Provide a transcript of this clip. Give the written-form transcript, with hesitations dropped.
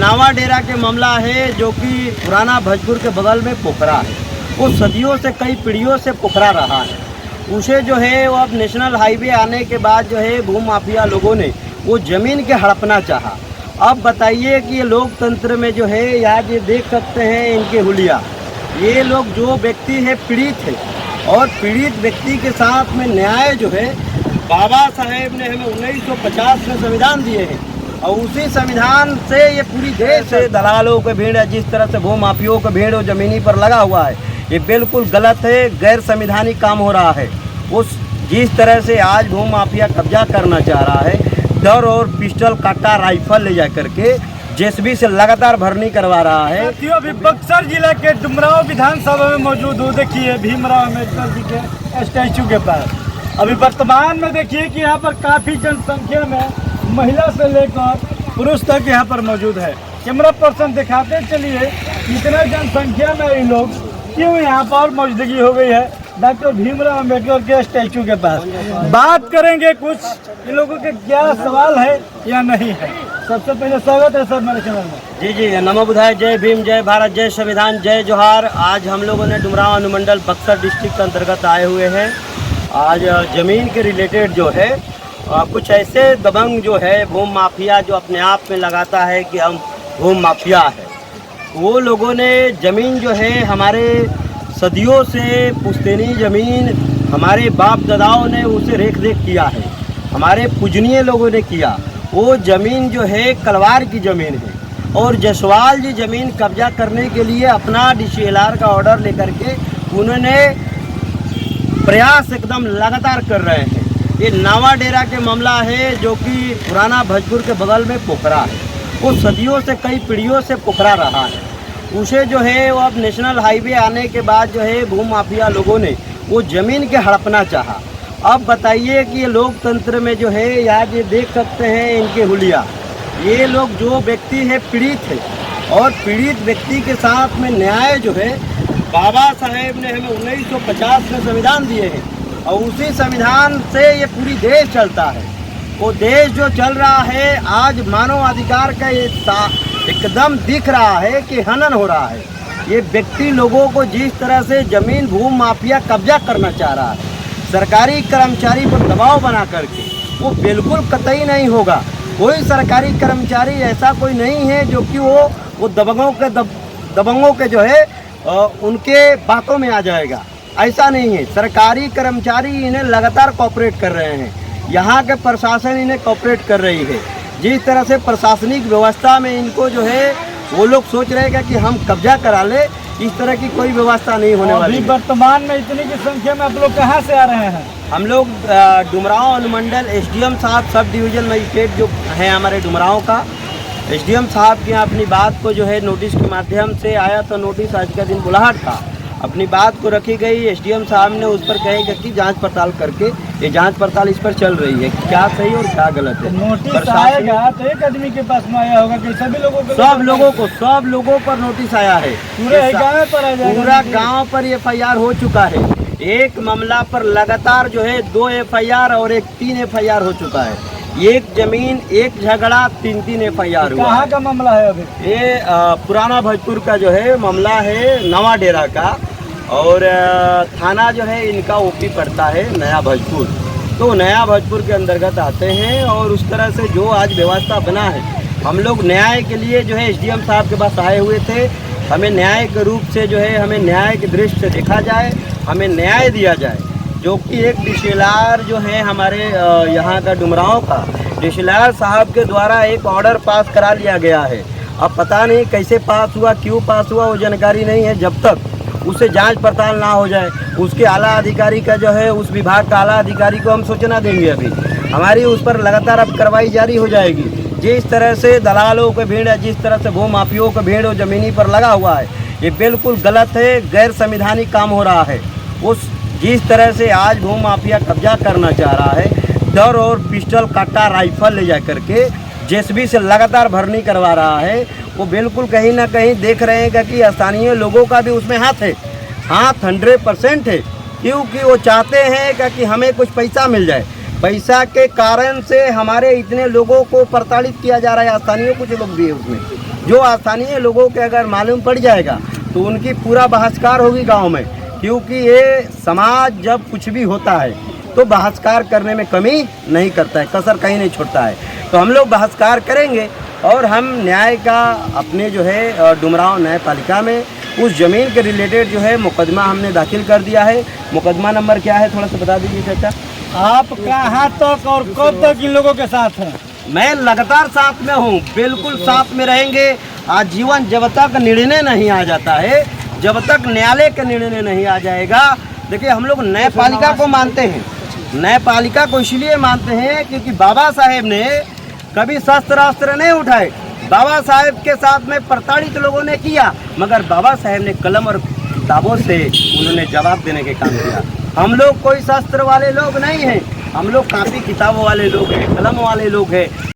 नावा डेरा के मामला है जो कि पुराना भोजपुर के बगल में पोखरा है। वो सदियों से कई पीढ़ियों से पोखरा रहा है। उसे जो है वो अब नेशनल हाईवे आने के बाद जो है भू माफिया लोगों ने वो ज़मीन के हड़पना चाहा। अब बताइए कि ये लोकतंत्र में जो है आज ये देख सकते हैं इनके हुलिया, ये लोग जो व्यक्ति है पीड़ित है और पीड़ित व्यक्ति के साथ में न्याय जो है बाबा साहेब ने हमें 1950 में संविधान दिए हैं और उसी संविधान से ये पूरी देश से दलालों के भीड़ है, जिस तरह से भू माफियों के भीड़ ज़मीनी पर लगा हुआ है, ये बिल्कुल गलत है, गैर संविधानिक काम हो रहा है। उस जिस तरह से आज भू माफिया कब्जा करना चाह रहा है, डर और पिस्टल काटा राइफल ले जा करके जेसीबी से लगातार भरनी करवा रहा है। अभी बक्सर जिला के डुमराव विधानसभा में मौजूद हो, देखिए भीमराव अम्बेडकर जी के स्टैचू के पास। अभी वर्तमान में देखिए कि यहाँ पर काफ़ी जनसंख्या में महिला से लेकर पुरुष तक यहाँ पर मौजूद है। कैमरा पर्सन दिखाते चलिए कितना जनसंख्या में ये लोग क्यों यहाँ पर मौजूदगी हो गई है डॉक्टर भीमराव अम्बेडकर के स्टैचू के पास। बात करेंगे कुछ इन लोगों के क्या सवाल है या नहीं है। सबसे पहले स्वागत है सर मेरे चैनल में। जी, नमो बुधाय, जय भीम, जय भारत, जय संविधान, जय जोहार। आज हम लोगों ने डुमराव अनुमंडल बक्सर डिस्ट्रिक्ट के अंतर्गत आए हुए हैं। आज ज़मीन के रिलेटेड जो है कुछ ऐसे दबंग जो है भूमि माफिया जो अपने आप में लगाता है कि हम भूमि माफिया है, वो लोगों ने ज़मीन जो है हमारे सदियों से पुश्तैनी ज़मीन हमारे बाप दादाओं ने उसे रेख देख किया है, हमारे पूजनीय लोगों ने किया। वो ज़मीन जो है कलवार की ज़मीन है और जसवाल जी ज़मीन कब्जा करने के लिए अपना DCLR का ऑर्डर लेकर के उन्होंने प्रयास एकदम लगातार कर रहे हैं। ये नावा डेरा के मामला है जो कि पुराना भोजपुर के बगल में पोखरा है। वो सदियों से कई पीढ़ियों से पोखरा रहा है। उसे जो है वो अब नेशनल हाईवे आने के बाद जो है भू माफिया लोगों ने वो ज़मीन के हड़पना चाहा। अब बताइए कि ये लोकतंत्र में जो है आज ये देख सकते हैं इनके हुलिया, ये लोग जो व्यक्ति है पीड़ित है और पीड़ित व्यक्ति के साथ में न्याय जो है बाबा साहेब ने हमें 1950 में संविधान दिए हैं और उसी संविधान से ये पूरी देश चलता है। वो देश जो चल रहा है आज मानव अधिकार का ये एकदम दिख रहा है कि हनन हो रहा है। ये व्यक्ति लोगों को जिस तरह से ज़मीन भूमि माफिया कब्जा करना चाह रहा है, सरकारी कर्मचारी पर दबाव बना करके, वो बिल्कुल कतई नहीं होगा। कोई सरकारी कर्मचारी ऐसा कोई नहीं है जो कि वो दबंगों के जो है उनके बातों में आ जाएगा, ऐसा नहीं है। सरकारी कर्मचारी इन्हें लगातार कोऑपरेट कर रहे हैं, यहाँ के प्रशासन इन्हें कोऑपरेट कर रही है। जिस तरह से प्रशासनिक व्यवस्था में इनको जो है वो लोग सोच रहे हैं कि हम कब्जा करा ले, इस तरह की कोई व्यवस्था नहीं होने वाली। वर्तमान में इतनी की संख्या में आप लोग कहाँ से आ रहे हैं? हम लोग डुमराव अनुमंडल SDM साहब सब डिवीज़न मजिस्ट्रेट जो हैं हमारे डुमराव का, SDM साहब की अपनी बात को जो है नोटिस के माध्यम से आया, तो नोटिस आज का दिन बुलाहट था, अपनी बात को रखी गई। SDM साहब ने उस पर कहेगा कि जांच पड़ताल करके ये जांच पड़ताल इस पर चल रही है, क्या सही और क्या गलत है। नोटिस आएगा तो एक आदमी के पास में आया होगा कि सभी लोगों को? सब लोगों पर नोटिस आया है। पूरे गाँव पर आ जाएगा? पूरा गाँव पर FIR हो चुका है। एक मामला पर लगातार जो है 2 FIR और 3 FIR हो चुका है। एक जमीन, एक झगड़ा, 3 FIR हुआ। कहाँ का मामला है अभी? ये पुराना भोजपुर का जो है मामला है, नवा डेरा का, और थाना जो है इनका OP पड़ता है नया भोजपुर। तो नया भोजपुर के अंतर्गत आते हैं और उस तरह से जो आज व्यवस्था बना है, हम लोग न्याय के लिए जो है SDM साहब के पास आए हुए थे। हमें न्याय के रूप से जो है हमें न्याय की दृष्टि से देखा जाए, हमें न्याय दिया जाए, जो कि एक DCLR जो है हमारे यहाँ का डुमराव का DCLR साहब के द्वारा एक ऑर्डर पास करा लिया गया है। अब पता नहीं कैसे पास हुआ, क्यों पास हुआ, वो जानकारी नहीं है। जब तक उससे जांच पड़ताल ना हो जाए, उसके आला अधिकारी का जो है उस विभाग का आला अधिकारी को हम सूचना देंगे। अभी हमारी उस पर लगातार अब कार्रवाई जारी हो जाएगी। जिस तरह से दलालों के भीड़ है, जिस तरह से भू माफियों का भीड़ ज़मीनी पर लगा हुआ है, ये बिल्कुल गलत है, गैर संविधानिक काम हो रहा है। उस जिस तरह से आज भू माफिया कब्जा करना चाह रहा है, डर और पिस्टल काटा राइफल ले जा करके जेसीबी से लगातार भरनी करवा रहा है, वो बिल्कुल कहीं ना कहीं देख रहे हैं कि स्थानीय लोगों का भी उसमें हाथ है। हाथ 100% है, क्योंकि वो चाहते हैं कि हमें कुछ पैसा मिल जाए। पैसा के कारण से हमारे इतने लोगों को प्रताड़ित किया जा रहा है, स्थानीय कुछ लोग भी है उसमें। जो स्थानीय लोगों के अगर मालूम पड़ जाएगा तो उनकी पूरा बहिष्कार होगी गांव में, क्योंकि ये समाज जब कुछ भी होता है तो बहिष्कार करने में कमी नहीं करता है, कसर कहीं नहीं छोड़ता है। तो हम लोग बहिष्कार करेंगे और हम न्याय का अपने जो है डुमरांव न्यायपालिका में उस ज़मीन के रिलेटेड जो है मुकदमा हमने दाखिल कर दिया है। मुकदमा नंबर क्या है थोड़ा सा बता दीजिए चाचा। आप कहाँ तक और कब तक इन लोगों के साथ हैं? मैं लगातार साथ में हूँ, बिल्कुल साथ में रहेंगे आजीवन, जब तक निर्णय नहीं आ जाता है, जब तक न्यायालय का निर्णय नहीं आ जाएगा। देखिए हम लोग न्यायपालिका को मानते हैं, न्यायपालिका को इसलिए मानते हैं क्योंकि बाबा साहेब ने कभी शस्त्र अस्त्र नहीं उठाए। बाबा साहेब के साथ में प्रताड़ित लोगों ने किया, मगर बाबा साहेब ने कलम और किताबों से उन्होंने जवाब देने के काम किया। हम लोग कोई शस्त्र वाले लोग नहीं हैं, हम लोग कापी किताबों वाले लोग हैं, कलम वाले लोग हैं।